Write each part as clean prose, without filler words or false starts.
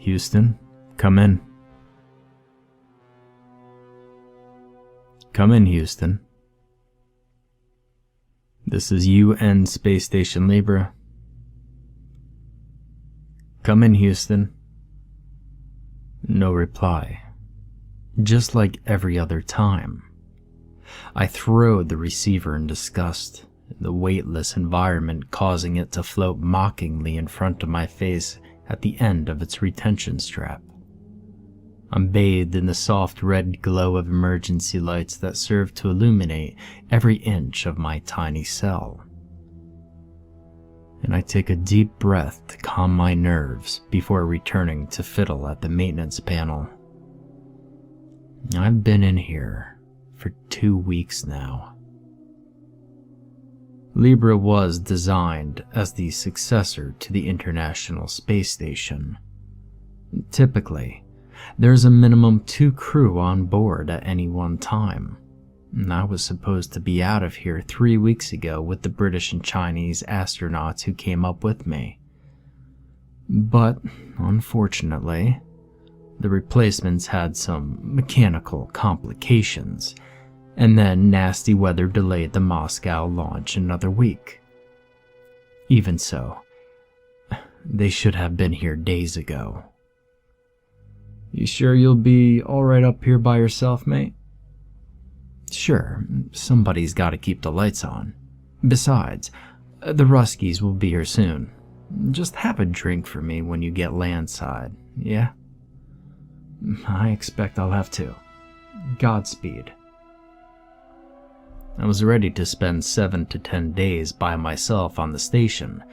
Houston, come in. Come in, Houston. This is UN Space Station Libra. Come in, Houston. No reply. Just like every other time. I throwed the receiver in disgust, the weightless environment causing it to float mockingly in front of my face at the end of its retention strap. I'm bathed in the soft red glow of emergency lights that serve to illuminate every inch of my tiny cell. And I take a deep breath to calm my nerves before returning to fiddle at the maintenance panel. I've been in here for 2 weeks now. Libra was designed as the successor to the International Space Station. Typically, there's a minimum 2 crew on board at any one time. And I was supposed to be out of here 3 weeks ago with the British and Chinese astronauts who came up with me. But, unfortunately, the replacements had some mechanical complications, and then nasty weather delayed the Moscow launch another week. Even so, they should have been here days ago. You sure you'll be alright up here by yourself, mate? Sure, somebody's gotta keep the lights on. Besides, the Ruskies will be here soon. Just have a drink for me when you get landside, yeah? I expect I'll have to. Godspeed. I was ready to spend 7 to 10 days by myself on the station,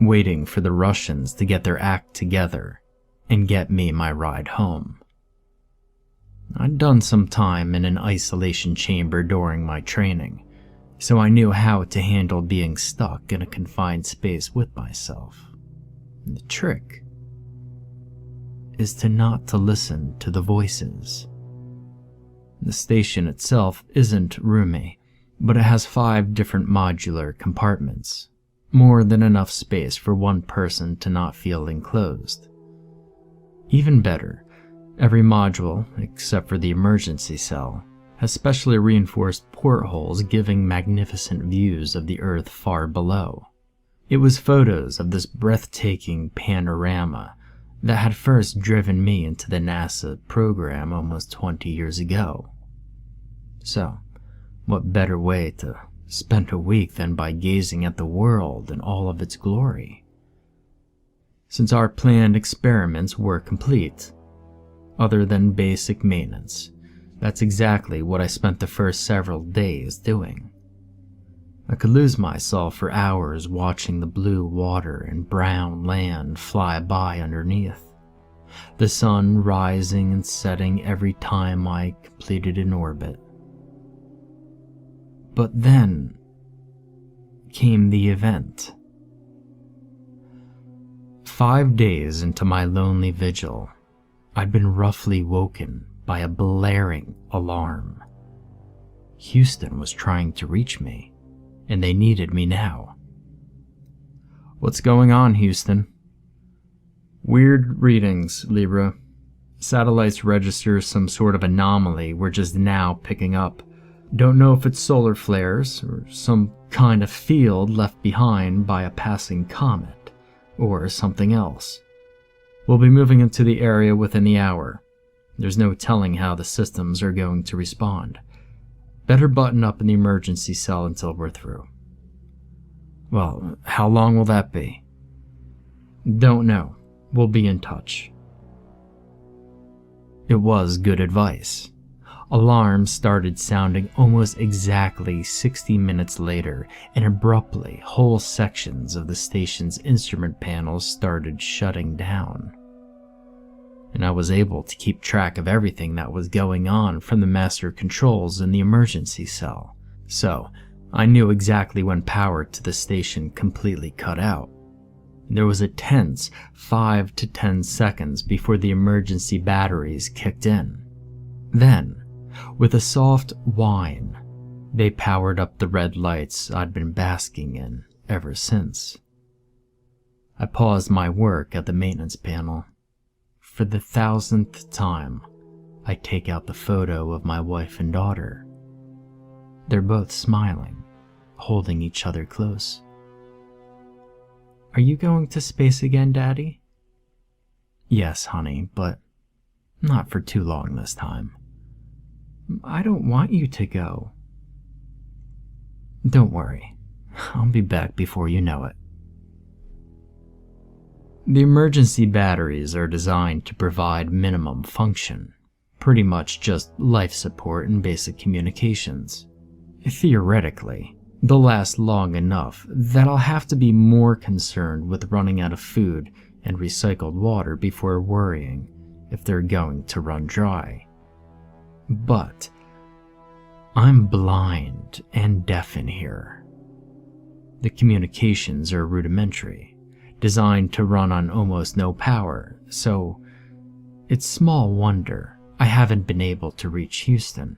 waiting for the Russians to get their act together and get me my ride home. I'd done some time in an isolation chamber during my training, so I knew how to handle being stuck in a confined space with myself. And the trick is not to listen to the voices. The station itself isn't roomy, but it has 5 different modular compartments, more than enough space for one person to not feel enclosed. Even better, every module, except for the emergency cell, has specially reinforced portholes giving magnificent views of the Earth far below. It was photos of this breathtaking panorama that had first driven me into the NASA program almost 20 years ago. So, what better way to spend a week than by gazing at the world in all of its glory? Since our planned experiments were complete, other than basic maintenance, that's exactly what I spent the first several days doing. I could lose myself for hours watching the blue water and brown land fly by underneath, the sun rising and setting every time I completed an orbit. But then came the event. 5 days into my lonely vigil, I'd been roughly woken by a blaring alarm. Houston was trying to reach me, and they needed me now. What's going on, Houston? Weird readings, Libra. Satellites register some sort of anomaly we're just now picking up. Don't know if it's solar flares or some kind of field left behind by a passing comet, or something else. We'll be moving into the area within the hour. There's no telling how the systems are going to respond. Better button up in the emergency cell until we're through. Well, how long will that be? Don't know. We'll be in touch. It was good advice. Alarms started sounding almost exactly 60 minutes later, and abruptly, whole sections of the station's instrument panels started shutting down. And I was able to keep track of everything that was going on from the master controls in the emergency cell, so I knew exactly when power to the station completely cut out. There was a tense 5 to 10 seconds before the emergency batteries kicked in. Then, with a soft whine, they powered up the red lights I'd been basking in ever since. I paused my work at the maintenance panel. for the 1000th time, I take out the photo of my wife and daughter. They're both smiling, holding each other close. "Are you going to space again, Daddy?" "Yes, honey, but not for too long this time." "I don't want you to go." "Don't worry, I'll be back before you know it." The emergency batteries are designed to provide minimum function, pretty much just life support and basic communications. Theoretically, they'll last long enough that I'll have to be more concerned with running out of food and recycled water before worrying if they're going to run dry. But I'm blind and deaf in here. The communications are rudimentary, designed to run on almost no power, so it's small wonder I haven't been able to reach Houston.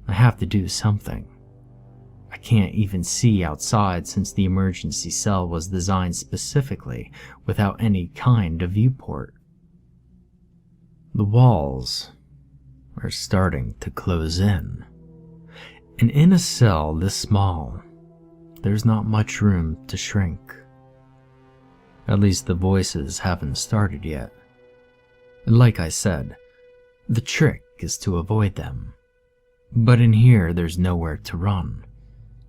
I have to do something. I can't even see outside since the emergency cell was designed specifically without any kind of viewport. The walls are starting to close in, and in a cell this small, there's not much room to shrink. At least the voices haven't started yet. Like I said, the trick is to avoid them. But in here there's nowhere to run,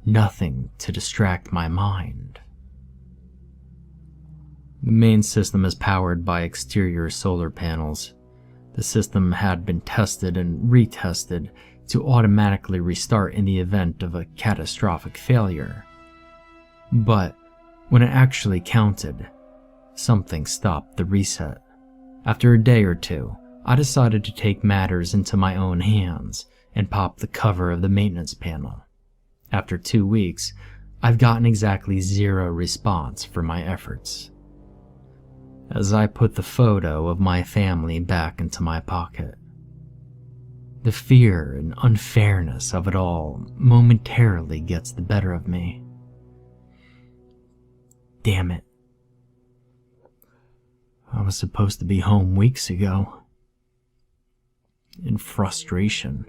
nothing to distract my mind. The main system is powered by exterior solar panels. The system had been tested and retested to automatically restart in the event of a catastrophic failure. But when it actually counted, something stopped the reset. After a day or two, I decided to take matters into my own hands and pop the cover of the maintenance panel. After 2 weeks, I've gotten exactly 0 response for my efforts. As I put the photo of my family back into my pocket, the fear and unfairness of it all momentarily gets the better of me. Damn it. I was supposed to be home weeks ago. In frustration,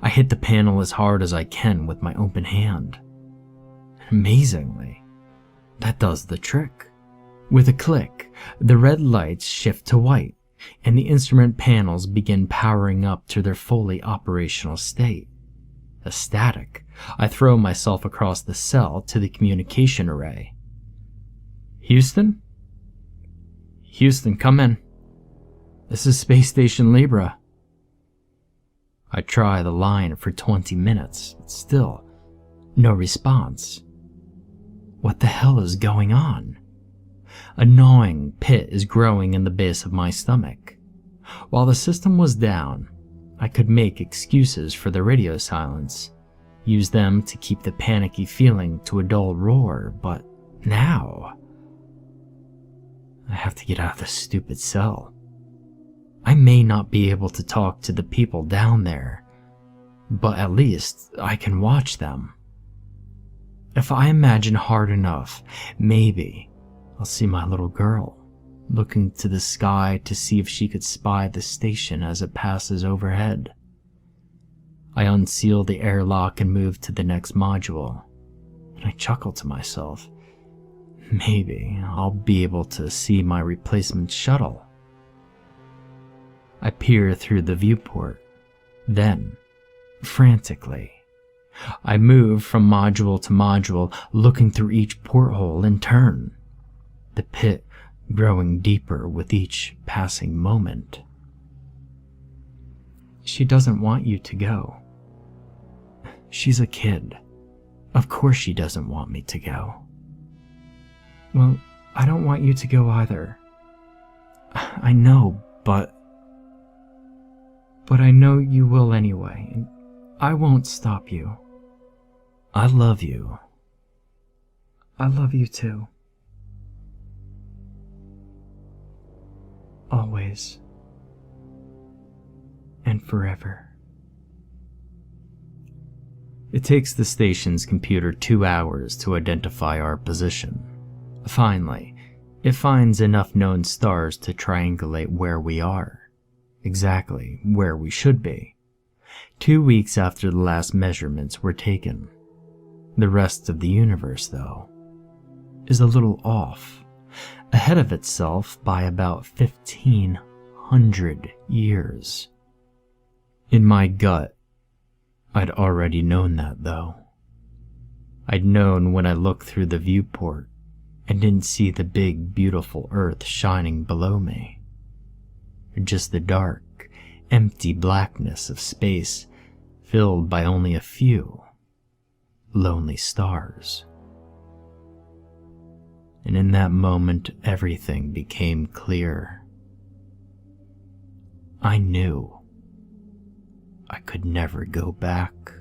I hit the panel as hard as I can with my open hand. Amazingly, that does the trick. With a click, the red lights shift to white, and the instrument panels begin powering up to their fully operational state. Ecstatic, I throw myself across the cell to the communication array. "Houston? Houston, come in. This is Space Station Libra." I try the line for 20 minutes, but still, no response. What the hell is going on? A gnawing pit is growing in the base of my stomach. While the system was down, I could make excuses for the radio silence, use them to keep the panicky feeling to a dull roar, but now I have to get out of this stupid cell. I may not be able to talk to the people down there, but at least I can watch them. If I imagine hard enough, maybe I'll see my little girl, looking to the sky to see if she could spy the station as it passes overhead. I unseal the airlock and move to the next module, and I chuckle to myself. Maybe I'll be able to see my replacement shuttle. I peer through the viewport. Then, frantically, I move from module to module, looking through each porthole in turn, the pit growing deeper with each passing moment. "She doesn't want you to go." She's a kid. Of course she doesn't want me to go. "Well, I don't want you to go either." "I know, but I know you will anyway, and I won't stop you." "I love you." "I love you too. Always. And forever." It takes the station's computer 2 hours to identify our position. Finally, It finds enough known stars to triangulate where we are, exactly where we should be. 2 weeks after the last measurements were taken. The rest of the universe, though, is a little off, ahead of itself by about 1,500 years. In my gut, I'd already known that, though. I'd known when I looked through the viewport and didn't see the big, beautiful Earth shining below me. Just the dark, empty blackness of space filled by only a few lonely stars. And in that moment, everything became clear. I knew I could never go back.